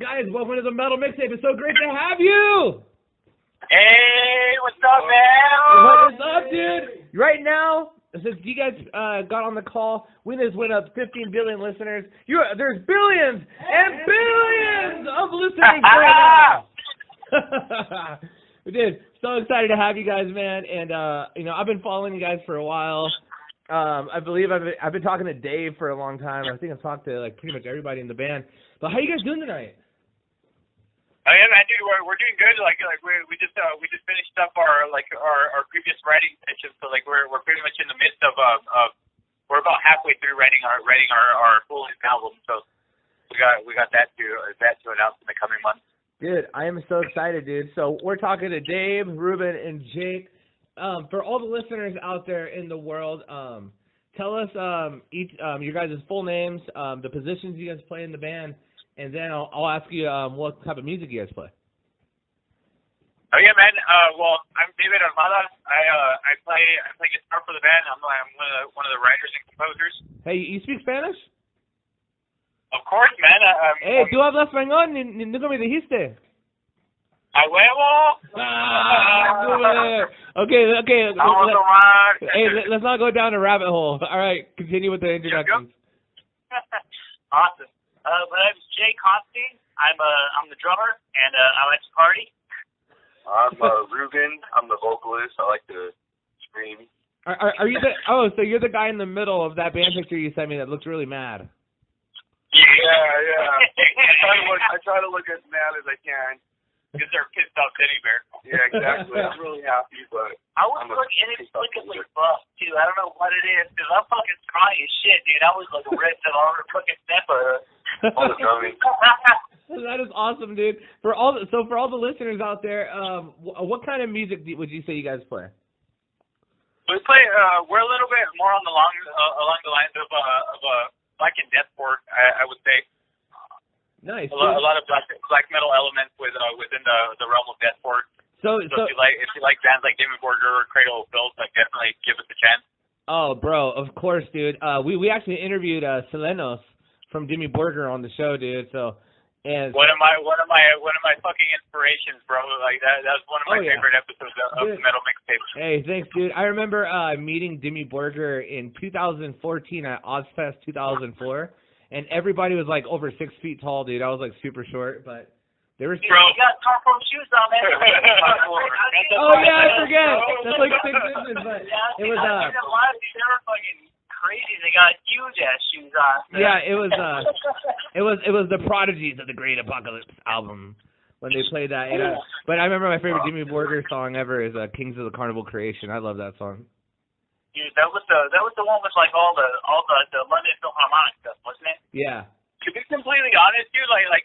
Guys, welcome to the Metal Mixtape. It's so great to have you. Hey, what's up, man? What is up, dude? Right now, since you guys got on the call, we just went up 15 billion listeners. There's billions and billions of listeners right now. Dude, so excited to have you guys, man. And I've been following you guys for a while. I believe I've been talking to Dave for a long time. I think I've talked to like pretty much everybody in the band. But how you guys doing tonight? Oh yeah, man, dude, we're doing good. Like we just finished up our previous writing session. So like we're pretty much in the midst of we're about halfway through writing our full album. So we got that to announce in the coming months. Dude, I am so excited, dude. So we're talking to Dave, Ruben, and Jake. For all the listeners out there in the world, tell us each your guys' full names, the positions you guys play in the band, and then I'll ask you what type of music you guys play. Oh yeah, man. Well, I'm David Armada. I play guitar for the band. I'm one of the writers and composers. Hey, you speak Spanish? Of course, man. Hey, tú hablas español, nunca me dijiste. ¡A huevo! Okay. Vamos, Omar. Hey, let's not go down a rabbit hole. All right, continue with the introductions. Awesome. My name's Jake Constein. I'm the drummer, and I like to party. I'm Ruben. I'm the vocalist. I like to scream. Are you the? Oh, so you're the guy in the middle of that band picture you sent me that looks really mad. Yeah. I try to look as mad as I can. Because they're pissed off teddy bear. Yeah, exactly. I'm really happy, but I was inexplicably buff too. I don't know what it is, because I'm fucking scrawny as shit, dude. I was like ripped and all over fucking snapper. That is awesome, dude. For all the listeners out there, what kind of music would you say you guys play? We play. We're a little bit more on along the lines of black and deathcore, I would say. Nice. A lot of black metal elements within the realm of deathcore. So if you like bands like Dimmu Borgir or Cradle of Filth, like definitely give us a chance. Oh, bro, of course, dude. We actually interviewed Selenos from Dimmu Borgir on the show, dude. So, and one of my fucking inspirations, bro. Like that was one of my favorite episodes of the Metal Mixtape. Hey, thanks, dude. I remember meeting Dimmu Borgir in 2014 at Ozfest 2004. And everybody was like over 6 feet tall, dude. I was like super short, but they were. Bro, you got Carpro shoes on, man. Oh yeah, I forget. That's like 6 inches, but it was they were fucking crazy. They got huge ass shoes on. Yeah, it was the Prodigies of the Great Apocalypse album when they played that. But I remember my favorite Dimmu Borgir song ever is Kings of the Carnival Creation. I love that song. Dude, that was the one with like all the London Philharmonic stuff, wasn't it? Yeah. To be completely honest, dude, like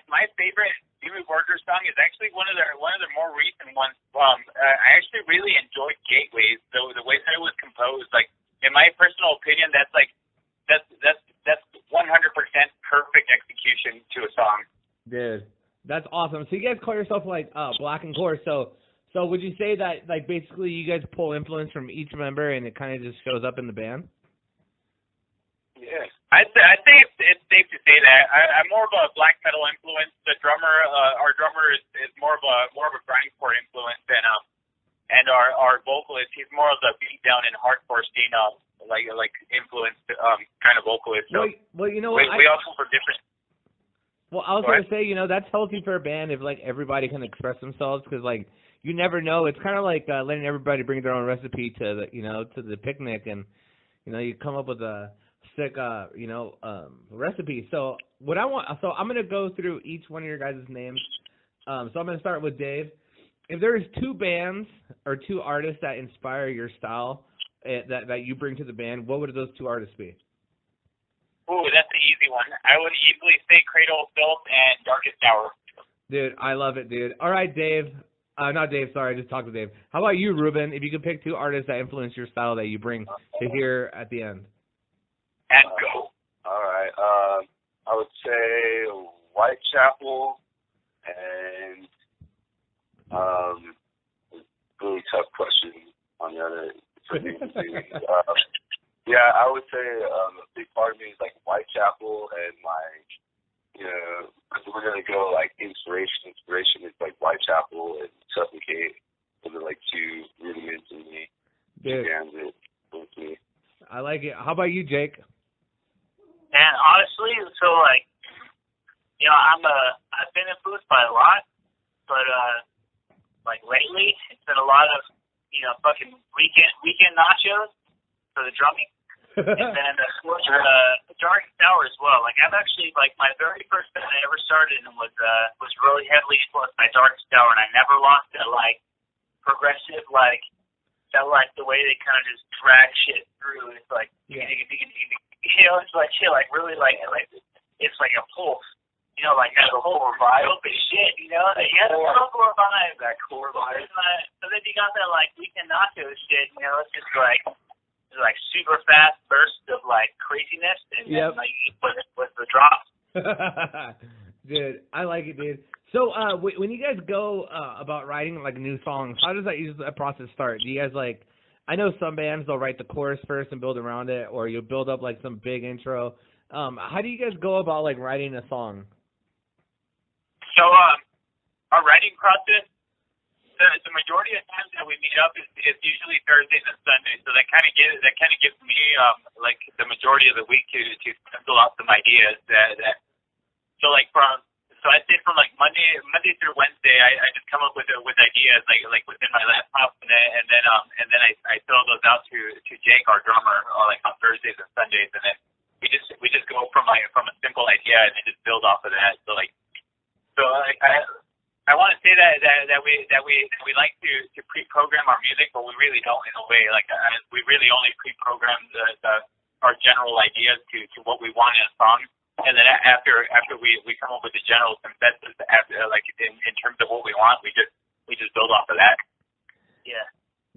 my favorite Dimmu Borgir song is actually one of their more recent ones. I actually really enjoyed Gateways, the way that it was composed. Like in my personal opinion, that's 100% perfect execution to a song. Dude, that's awesome. So you guys call yourself like Black and Core, So would you say that, like, basically you guys pull influence from each member and it kind of just shows up in the band? Yeah. I'd say it's safe to say that. I'm more of a black metal influence. The drummer, our drummer is more of a grindcore influence and our vocalist, he's more of the beat down and hardcore scene, like influenced kind of vocalist. So well, you know what? We also for different. Well, I was gonna say, that's healthy for a band if like everybody can express themselves, because like. You never know. It's kind of like letting everybody bring their own recipe to the picnic, and you come up with a sick recipe. So I'm gonna go through each one of your guys' names. So I'm gonna start with Dave. If there's two bands or two artists that inspire your style that you bring to the band, what would those two artists be? Ooh, that's an easy one. I would easily say Cradle of Filth and Darkest Hour. Dude, I love it, dude. All right, Dave. Not Dave, sorry, I just talked to Dave. How about you, Ruben? If you could pick two artists that influence your style that you bring to here at the end. And go. All right. I would say Whitechapel and really tough question on the other. Yeah, I would say a big part of me is like Whitechapel and my gonna go like inspiration. Inspiration is like Whitechapel and Suffocate, and then like two rudiments in me. Dude, with me. I like it. How about you, Jake? And honestly, so like, you know, I've been influenced by a lot, but like lately, it's been a lot of, you know, fucking weekend nachos for the drumming. And then Dark Tower as well. Like I've actually, like my very first band I ever started in was really heavily influenced by Dark Tower, and I never lost that like progressive like the way they kind of just drag shit through. It's like you know, it's like shit, like really like it's like a pulse. You know, like that whole vibe of shit. You know, yeah, the core vibe, that core vibe. So then you got that like weekend nacho shit. You know, it's just like super fast burst of like craziness, and then like with the drops. Dude, I like it, dude. So when you guys go about writing like new songs, how does that process start? Do you guys like? I know some bands they'll write the chorus first and build around it, or you'll build up like some big intro. How do you guys go about like writing a song? So our writing process. The majority of times that we meet up is usually Thursdays and Sundays, so that kind of gives me like the majority of the week to pencil out some ideas. So I'd say from like Monday through Wednesday, I just come up with ideas like within my laptop, and then I throw those out to Jake, our drummer, like on Thursdays and Sundays, and then we just go from a simple idea and then just build off of that. I want to say that we like to pre-program our music, but we really don't in a way. Like we really only pre-program our general ideas to what we want in a song, and then after we come up with the general consensus, like in terms of what we want, we just build off of that. Yeah.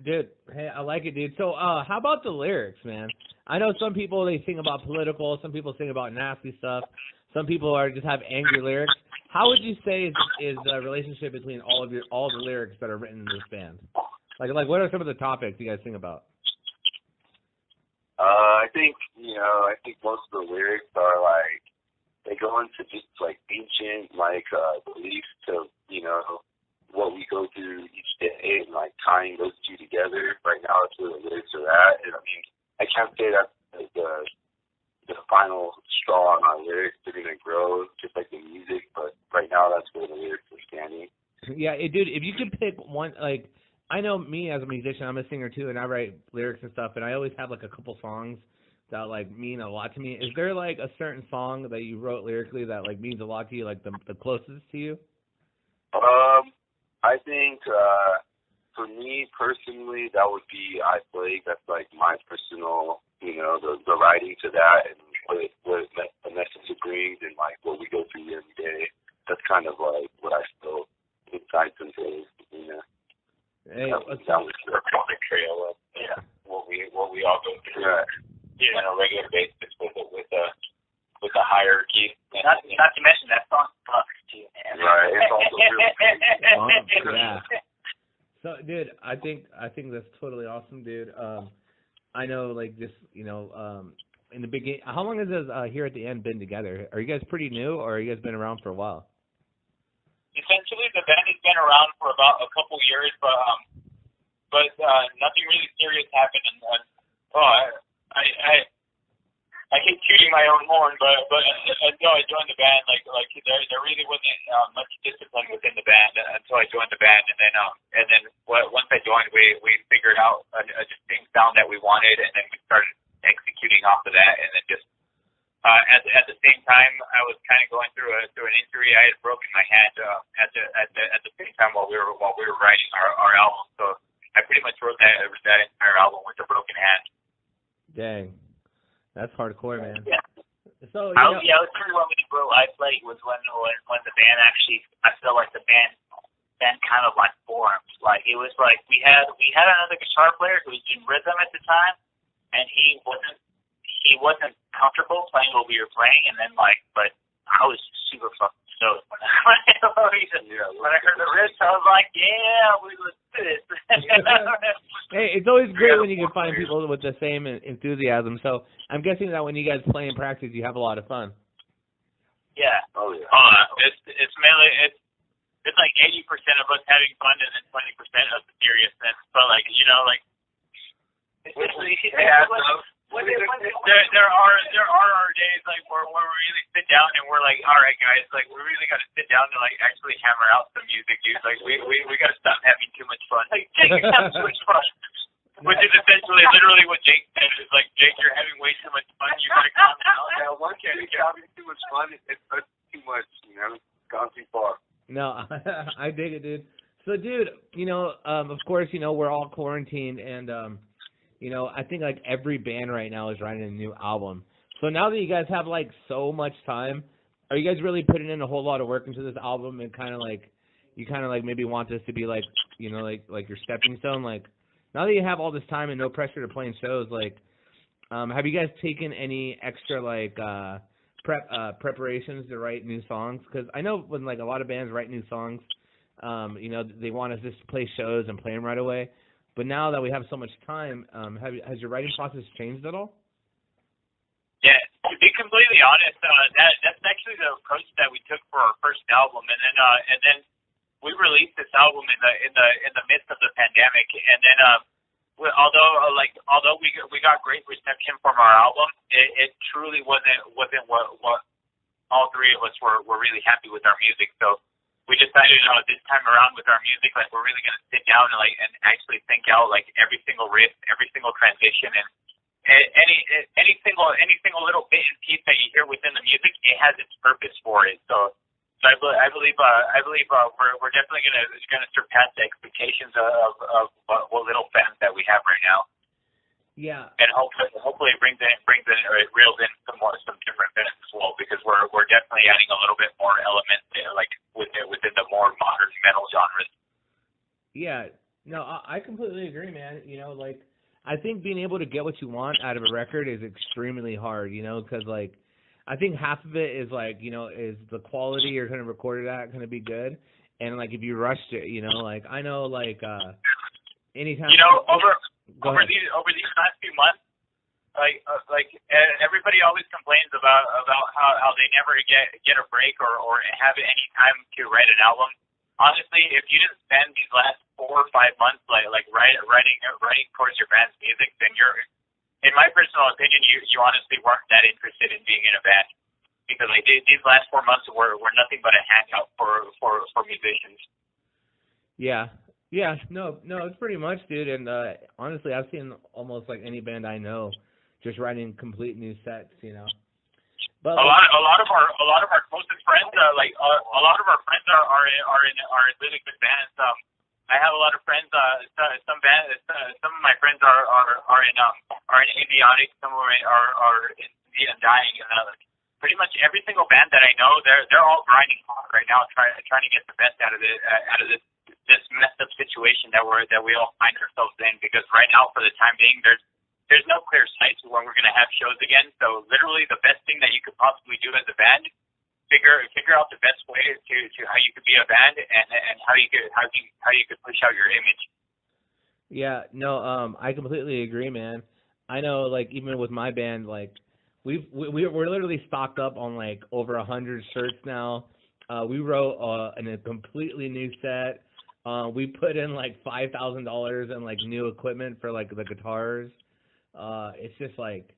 Dude, hey, I like it, dude. So how about the lyrics, man? I know some people they sing about political, some people sing about nasty stuff, some people just have angry lyrics. How would you say is the relationship between all the lyrics that are written in this band? Like what are some of the topics you guys sing about? I think most of the lyrics are like they go into just like ancient like beliefs to what we go through each day and like tying those two together. Right now, that's where the lyrics are at. And I mean, I can't say that the final straw on our lyrics. They're gonna grow just like the music, but right now that's where the lyrics are standing. Yeah, dude, if you could pick one, like I know me as a musician, I'm a singer too, and I write lyrics and stuff, and I always have like a couple songs that like mean a lot to me. Is there like a certain song that you wrote lyrically that like means a lot to you, like the closest to you? I think for me personally, that would be I Plague. That's like my personal, the writing to that and what the message it brings and like what we go through every day. That's kind of like what I feel inside some days, Hey, that was the trail of what we all go through on a regular basis with the hierarchy. Not to mention that song sucks too, man. Right. It's also really yeah. So, dude, I think that's totally awesome, dude. I know, like, just in the beginning, how long has this Here at the End been together? Are you guys pretty new, or are you guys been around for a while? Essentially, the band has been around for about a couple years, but nothing really serious happened. I hate tooting my own horn, but until I joined the band, like there really wasn't much discipline within the band until I joined the band, and then once I joined, we figured out a distinct sound that we wanted, and then we started executing off of that, and then just at the same time, I was kind of going through an injury. I had broken my hand at the same time while we were writing our album, so I pretty much wrote that entire album with a broken hand. Dang. That's hardcore, man. Yeah. So I was thinking when we wrote I Plague was when the band actually, I felt like the band kind of like formed. Like it was like we had another guitar player who was in rhythm at the time, and he wasn't comfortable playing what we were playing, and then but I was super fucking stoked when I heard the riffs. I was like, yeah, we let's do this. Hey, it's always great when you can find people with the same enthusiasm. So I'm guessing that when you guys play and practice, you have a lot of fun. Yeah, Oh yeah. It's mainly it's like 80% of us having fun and then 20% of the seriousness. But like there are our days like where we really sit down and we're like, all right guys, like we really got to sit down and like actually hammer out some music, dude. Like we got to stop having too much fun. Like Jake, you're having too much fun. Which is essentially literally what Jake said. Is like, Jake, you're having way too much fun. You gotta calm down. Yeah, one can't be having too much fun. It's too much, you know. Gone too far. No, I dig it, dude. So, dude, of course, we're all quarantined, and I think like every band right now is writing a new album. So now that you guys have like so much time, are you guys really putting in a whole lot of work into this album and kind of like maybe want this to be like like your stepping stone? Like now that you have all this time and no pressure to playing shows, like have you guys taken any extra like preparations to write new songs? Because I know when like a lot of bands write new songs, they want us just to play shows and play them right away. But now that we have so much time, has your writing process changed at all? Yeah, to be completely honest, that's actually the approach that we took for our first album, and then we released this album in the midst of the pandemic, and then although we got great reception from our album, it truly wasn't what all three of us were really happy with our music. So we decided this time around with our music, like we're really gonna sit down and actually think out like every single riff, every single transition, and any single little bit and piece that you hear within the music, it has its purpose for it. So I believe we're definitely gonna surpass the expectations of what little fans that we have right now. Yeah. And hopefully it brings in it reels in some different bits as well, because we're definitely adding a little bit more elements like within the more modern metal genres. Yeah. No, I completely agree, man. Like I think being able to get what you want out of a record is extremely hard, because like I think half of it is like, is the quality you're going to record it at going to be good, and like if you rushed it, like I know like anytime over these last few months, like everybody always complains about how they never get a break or have any time to write an album. Honestly, if you didn't spend these last 4 or 5 months like writing towards your band's music, then you're, in my personal opinion, you honestly weren't that interested in being in a band, because like these last 4 months were nothing but a hangout for musicians. Yeah, no, it's pretty much, dude. And honestly, I've seen almost like any band I know just writing complete new sets, But a lot of our closest friends, a lot of our friends are in really good bands. I have a lot of friends. Some of my friends are in avionics. Some of them are in dying. Pretty much every single band that I know, they're all grinding hard right now, trying to get the best out of this messed up situation that we all find ourselves in. Because right now, for the time being, there's no clear sight to when we're going to have shows again. So literally, the best thing that you could possibly do as a band, figure out the best way to how you could be a band and how you could push out your image. Yeah, no, I completely agree, man. I know, like even with my band, like we're literally stocked up on like over 100 shirts now. We wrote a completely new set. We put in like $5,000 in like new equipment for like the guitars. It's just like,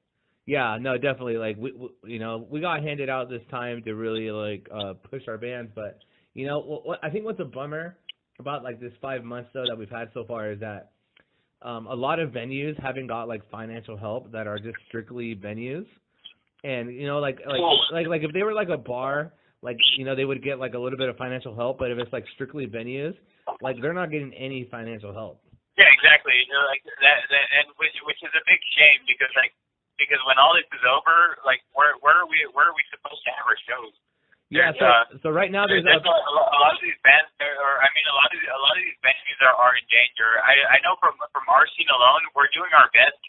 yeah, no, definitely. Like we got handed out this time to really like push our bands, but I think what's a bummer about like this 5 months though that we've had so far is that a lot of venues haven't got like financial help that are just strictly venues, and like if they were like a bar, like they would get like a little bit of financial help, but if it's like strictly venues, like they're not getting any financial help. Yeah, exactly. Like that, and which is a big shame, because when all this is over, like where are we supposed to have our shows? Yeah. So right now there's a lot of these bands, a lot of these venues are in danger. I know from our scene alone, we're doing our best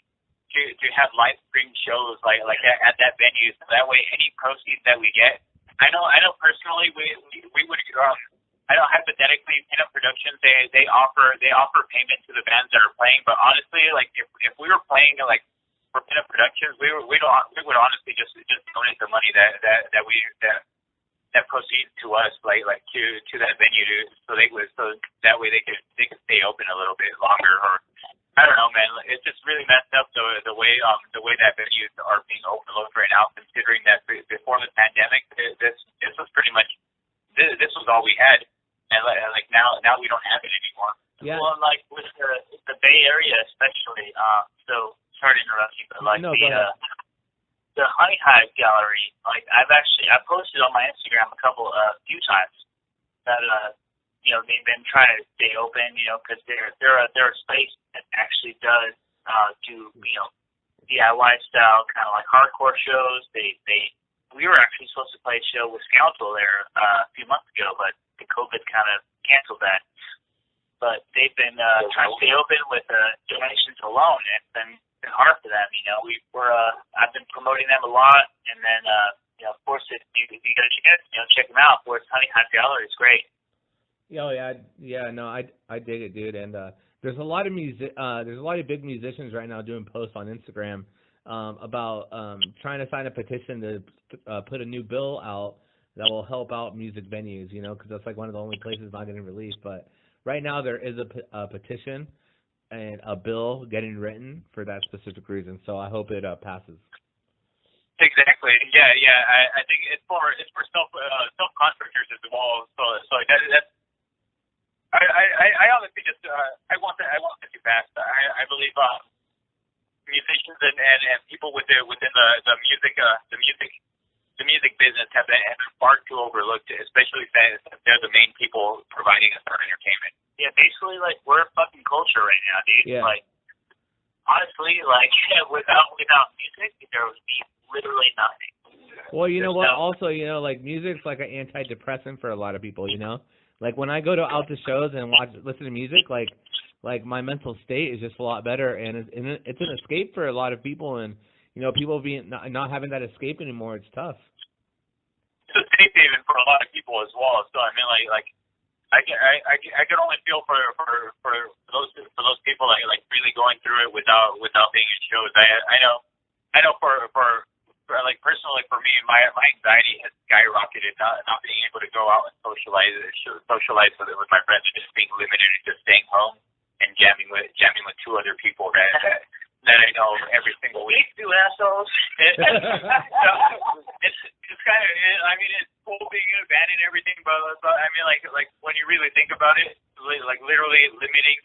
to have live stream shows like at that venue, so that way any proceeds that we get, I know personally we would. I know hypothetically, Pinup Productions they offer payment to the bands that are playing, but honestly, like if we were playing like for Pinup Productions, we would honestly just donate the money that that proceeds to us, like to that venue, so that way they could stay open a little bit longer. Or I don't know, man. It's just really messed up the way that venues are being overlooked right now. Considering that before the pandemic, this was pretty much this was all we had, and like now we don't have it anymore. Yeah. Well, like with the Bay Area especially. So sorry to interrupt you, but like the Honey Hive Gallery, like I posted on my Instagram a few times that they've been trying to stay open, because they're a space that actually does do DIY style kind of like hardcore shows. We were actually supposed to play a show with Scoundrel there a few months ago, but the COVID kind of canceled that. But they've been trying to stay open with donations alone, and it's been hard for them. I've been promoting them a lot, and then of course if you get a chance, check them out. Of course, Honey Hive Gallery is great. Oh yeah, no, I dig it, dude. And there's a lot of big musicians right now doing posts on Instagram about trying to sign a petition to put a new bill out that will help out music venues, because that's like one of the only places not getting released. But right now there is a petition and a bill getting written for that specific reason. So I hope it passes. Exactly. Yeah. I think it's for self contractors as well. So that's. I honestly just I want that to pass. I believe musicians and people within the music business have been far too overlooked, especially since they're the main people providing us our entertainment. Yeah, basically, like, we're fucking culture right now, dude. Yeah. Like, honestly, like, without music, there would be literally nothing. Well, you know what? Also, like, music's like an antidepressant for a lot of people. Like when I go out to shows and listen to music, like my mental state is just a lot better, and it's an escape for a lot of people. And people being not having that escape anymore, it's tough. It's a safe haven for a lot of people as well. So I mean, like. I can only feel for those people like really going through it without being in shows. I know for like personally for me, my anxiety has skyrocketed not being able to go out and socialize with my friends and just being limited to just staying home and jamming with two other people that I know every single week. These two assholes. It's kind of, I mean, it's cool being in a band and everything, but I mean, like when you really think about it, like literally limiting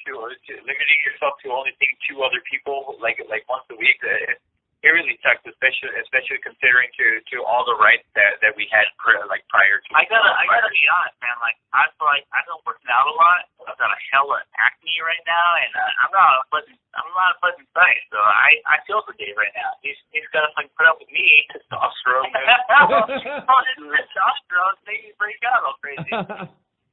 yourself to only seeing two other people like once a week, it really sucks, especially considering to all the rights that we had prior to. I gotta be honest, man. Like I've been working out a lot. I've got a hella acne right now, and I'm not a pleasant sight. So I feel for Dave right now. He's got to put up with me. Testosterone. Testosterone making me break out all crazy.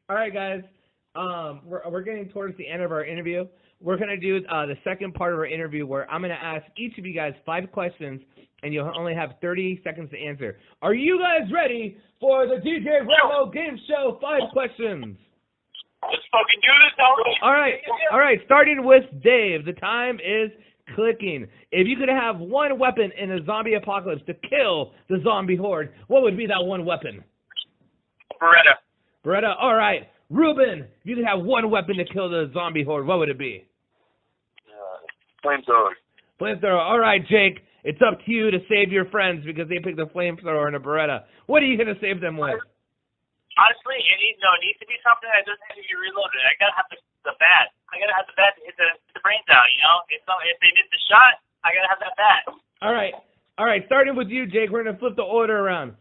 All right, guys. We're getting towards the end of our interview. We're going to do the second part of our interview where I'm going to ask each of you guys 5 questions, and you'll only have 30 seconds to answer. Are you guys ready for the DJ Ramo Game Show 5 questions? Let's fucking do this, homie. All right. Starting with Dave. The time is clicking. If you could have one weapon in a zombie apocalypse to kill the zombie horde, what would be that one weapon? Beretta. All right. Ruben, if you could have one weapon to kill the zombie horde, what would it be? Flamethrower. All right, Jake. It's up to you to save your friends because they picked a flamethrower and a Beretta. What are you going to save them with? Honestly, it needs to be something that doesn't have to be reloaded. I gotta have the bat. I gotta have the bat to hit the brains out. If they miss the shot, I gotta have that bat. All right. Starting with you, Jake. We're gonna flip the order around.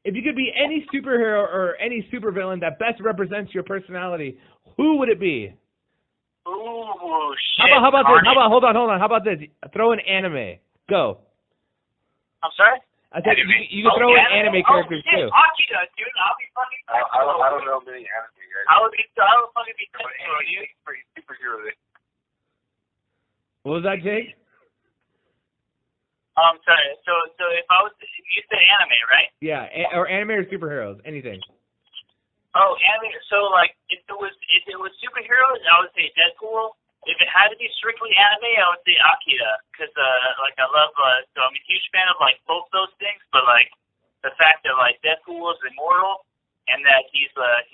If you could be any superhero or any supervillain that best represents your personality, who would it be? Ooh, shit. How about this? Hold on. How about this? Throw an anime. Go. I'm sorry? I said you can throw in anime characters too. Akira, dude. I'll be fucking. I don't know many anime guys. I would fucking be superhero. What was that, Jake? Sorry. So if you said anime, right? Yeah, or anime or superheroes, anything. Oh, anime. So like, if it was superheroes, I would say Deadpool. If it had to be strictly anime, I would say Akira, because like I love. So I'm a huge fan of like both those things, but like the fact that like Deadpool is immortal and that he's like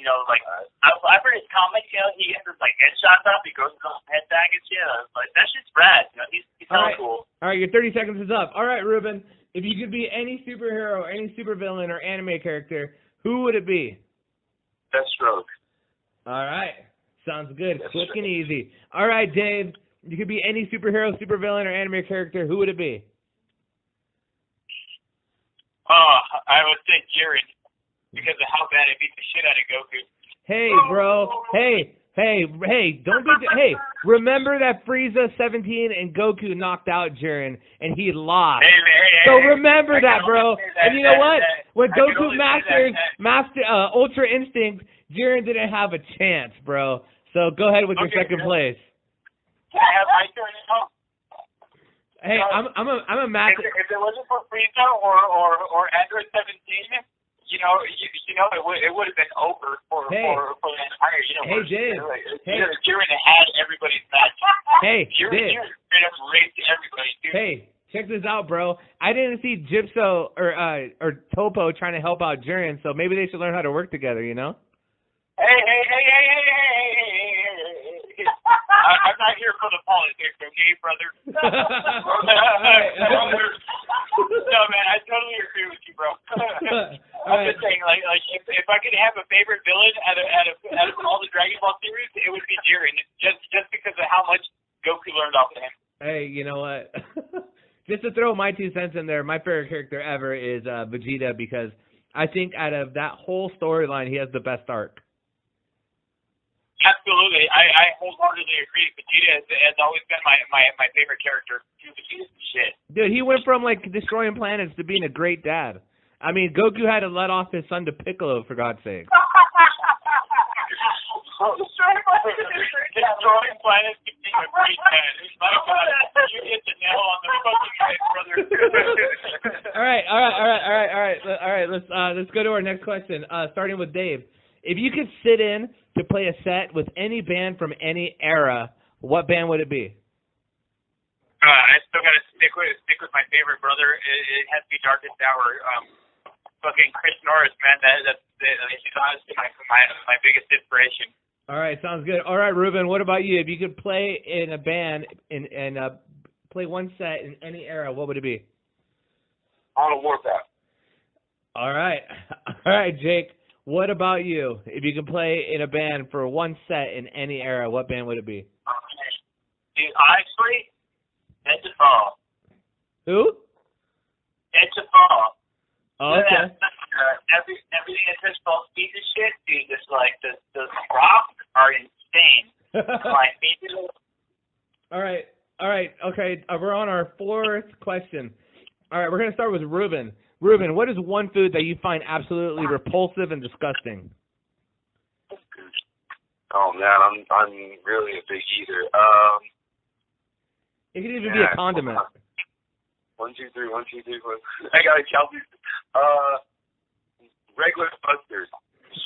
I've read his comics. He gets his like headshots up. He goes to the head bag and shit. Like that's just rad. He's so cool. All right, your 30 seconds is up. All right, Ruben, if you could be any superhero, any supervillain, or anime character, who would it be? Deathstroke. All right, sounds good. Quick and easy. All right, Dave, you could be any superhero, supervillain, or anime character. Who would it be? I would say Jiren, because of how bad it beat the shit out of Goku. Hey, bro. Hey, don't be... Hey, remember that Frieza 17 and Goku knocked out Jiren, and he lost. So remember that, bro. And you know what? When Goku mastered Ultra Instinct, Jiren didn't have a chance, bro. So go ahead with your second place. Can I have my turn now? Hey, I'm a master. If it wasn't for Frieza or Android 17, it would have been over for the entire universe. Hey, Dave. Jiren had everybody's match. Hey, Jiren straight up raped everybody, dude. Hey, check this out, bro. I didn't see Gypso or Topo trying to help out Jiren, so maybe they should learn how to work together, you know? Hey. I'm not here for the politics, okay, brother? No, man, I totally agree with you, bro. I'm just saying, like if I could have a favorite villain out of all the Dragon Ball series, it would be Jiren, just because of how much Goku learned off of him. Hey, you know what? Just to throw my 2 cents in there, my favorite character ever is Vegeta, because I think out of that whole storyline, he has the best arc. Absolutely, I wholeheartedly agree. Vegeta has always been my favorite character. Vegeta's shit. Dude, he went from like destroying planets to being a great dad. I mean, Goku had to let off his son to Piccolo, for God's sake. Destroying planets to being a great dad. My God, you hit the nail on the fucking head, brother. All right. Let's go to our next question. Starting with Dave. If you could sit in to play a set with any band from any era, what band would it be? I still gotta stick with my favorite brother. It has to be Darkest Hour. Fucking Chris Norris, man. He's honestly my biggest inspiration. All right, sounds good. All right, Ruben, what about you? If you could play in a band and play one set in any era, what would it be? On a Warpath. All right, Jake. What about you? If you could play in a band for one set in any era, what band would it be? Dude, honestly, Edge of Fall. Who? Edge of Fall. Oh, okay. Everything that Chris Paul speaks of shit, dude, just like the props are insane. Like, All right, okay. We're on our 4th question. All right, we're gonna start with Ruben. Ruben, what is one food that you find absolutely repulsive and disgusting? Oh man, I'm really a big eater. It could even be a condiment. 1, 2, 3. I gotta count these. Regular mustard,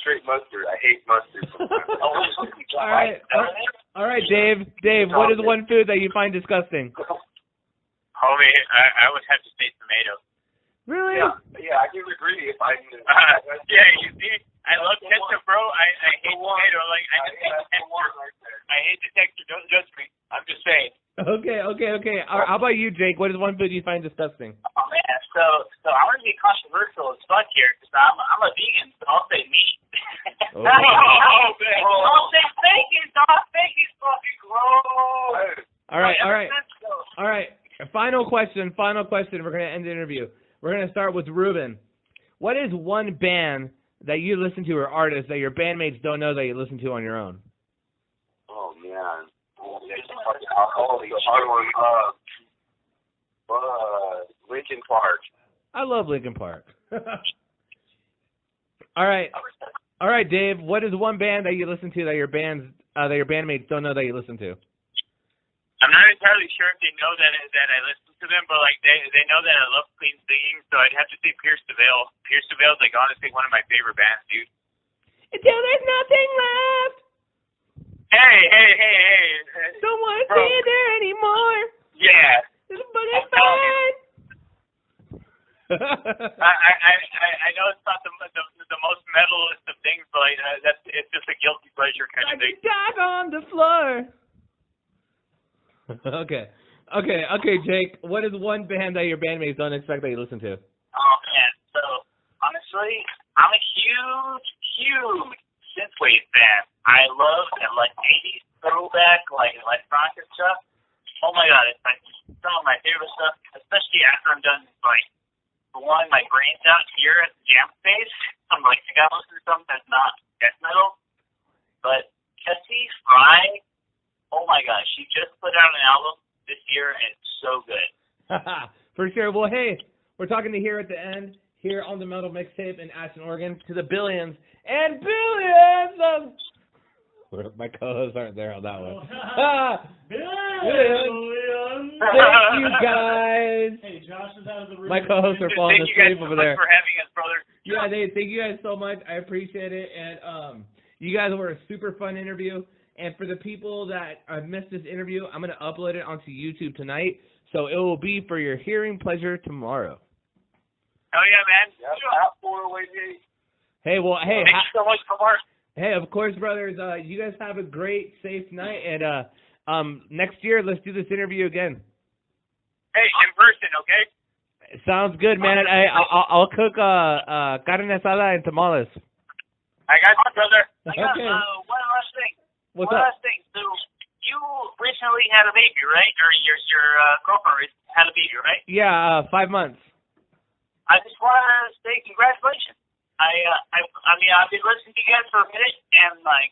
straight mustard. I hate mustard. All right, Dave. What is one food that you find disgusting? Homie, I would have to say tomato. Really? Yeah, I can agree if I. Yeah, you see, I love ketchup, bro. I hate tomato. Like I just hate the texture. I hate the texture. Don't judge me. I'm just saying. Okay. How about you, Jake? What is one food you find disgusting? Oh man, so I want to be controversial as fuck here because I'm a vegan, so I'll say meat. Oh, man. I'll say bacon, dog. Bacon's fucking gross. All right. Final question. We're gonna end the interview. We're going to start with Ruben. What is one band that you listen to or artist that your bandmates don't know that you listen to on your own? Oh, man. Hard one. Linkin Park. I love Linkin Park. All right, Dave. What is one band that you listen to that your bandmates don't know that you listen to? I'm not entirely sure if they know that I listen to them, but like they know that I love clean singing, so I'd have to say Pierce the Veil. Pierce the Veil's like honestly one of my favorite bands, dude. Until there's nothing left. Hey. Don't want to see it there anymore. Yeah. But it's fine. I know it's not the the most metalist of things, but like, it's just a guilty pleasure kind of thing. Dive on the floor. Okay, Jake. What is one band that your bandmates don't expect that you listen to? Oh man, so honestly, I'm a huge synthwave fan. I love that like 80s throwback, like electronic and stuff. Oh my god, it's like some of my favorite stuff, especially after I'm done like blowing my brains out here at the jam space. I'm like, I gotta listen to something that's not death metal. But Cassie Fry, oh my gosh, she just put out an album this year and it's so good. For sure. Well, hey, we're talking to here at the end, here on the Metal Mixtape in Ashland, Oregon, to the billions and billions of... My co-hosts aren't there on that one. Billions. Thank you, guys. Hey, Josh is out of the room. My co-hosts are falling asleep over there. Thank you guys so much for having us, brother. Yeah, thank you guys so much. I appreciate it. And you guys were a super fun interview. And for the people that missed this interview, I'm going to upload it onto YouTube tonight. So it will be for your hearing pleasure tomorrow. Oh, yeah, man. Hey, well, hey. Thank you so much, Omar. Hey, of course, brothers. You guys have a great, safe night. And next year, let's do this interview again. Hey, in person, okay? Sounds good, man. I'll cook carne asada and tamales. I got you, brother. I got Okay. one last thing. What's one up? last thing. So you recently had a baby, right? Or your girlfriend had a baby, right? Yeah, 5 months. I just want to say congratulations. I mean, I've been listening to you guys for a minute, and like,